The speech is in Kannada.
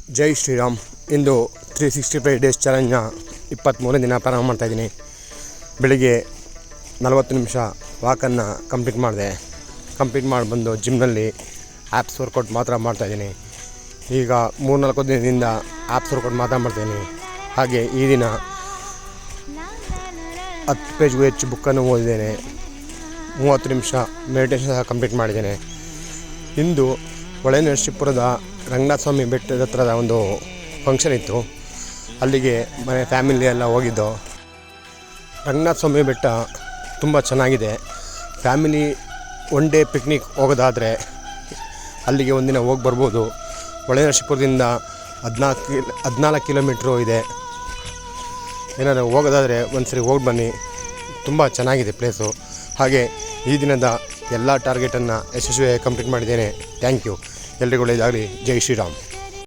ಜೈ ಶ್ರೀರಾಮ್. ಇಂದು 365 ಡೇಸ್ ಚಾಲೆಂಜ್ನ 23ನೇ ದಿನ ಪ್ರಾರಂಭ ಮಾಡ್ತಾಯಿದ್ದೀನಿ. ಬೆಳಿಗ್ಗೆ 40 ನಿಮಿಷ ವಾಕನ್ನು ಕಂಪ್ಲೀಟ್ ಮಾಡಿದೆ. ಕಂಪ್ಲೀಟ್ ಮಾಡಿ ಬಂದು ಜಿಮ್ನಲ್ಲಿ ಆ್ಯಪ್ಸ್ ವರ್ಕೌಟ್ ಮಾತ್ರ ಮಾಡ್ತಾಯಿದ್ದೀನಿ. ಈಗ 3-4 ದಿನದಿಂದ ಆ್ಯಪ್ಸ್ ವರ್ಕೌಟ್ ಮಾತ್ರ ಮಾಡ್ತಾಯಿದ್ದೀನಿ. ಹಾಗೆ ಈ ದಿನ 10 ಪೇಜ್ಗೂ ಹೆಚ್ಚು ಬುಕ್ಕನ್ನು ಓದಿದ್ದೇನೆ. 30 ನಿಮಿಷ ಮೆಡಿಟೇಷನ್ ಸಹ ಕಂಪ್ಲೀಟ್ ಮಾಡಿದ್ದೇನೆ. ಇಂದು ಹೊಳೆನರಸೀಪುರದ ರಂಗನಾಥ ಸ್ವಾಮಿ ಬೆಟ್ಟದ ಹತ್ರದ ಒಂದು ಫಂಕ್ಷನ್ ಇತ್ತು. ಅಲ್ಲಿಗೆ ಮನೆ ಫ್ಯಾಮಿಲಿ ಎಲ್ಲ ಹೋಗಿದ್ದು. ರಂಗನಾಥ ಸ್ವಾಮಿ ಬೆಟ್ಟ ತುಂಬ ಚೆನ್ನಾಗಿದೆ. ಫ್ಯಾಮಿಲಿ ಒನ್ ಡೇ ಪಿಕ್ನಿಕ್ ಹೋಗೋದಾದರೆ ಅಲ್ಲಿಗೆ ಒಂದಿನ ಹೋಗಿ ಬರ್ಬೋದು. ಹೊಳೆನರಸೀಪುರದಿಂದ 14 ಕಿಲೋಮೀಟ್ರು ಇದೆ. ಏನಾದರೂ ಹೋಗೋದಾದರೆ ಒಂದ್ಸರಿ ಹೋಗಿ ಬನ್ನಿ, ತುಂಬ ಚೆನ್ನಾಗಿದೆ ಪ್ಲೇಸು. ಹಾಗೆ ಈ ದಿನದ ಎಲ್ಲ ಟಾರ್ಗೆಟನ್ನು ಯಶಸ್ವಿಯಾಗಿ ಕಂಪ್ಲೀಟ್ ಮಾಡಿದ್ದೇನೆ. Thank you. ಎಲ್ರಿಗೂ ಒಳ್ಳೆಯದಾಗಲಿ. ಜೈ ಶ್ರೀರಾಮ್.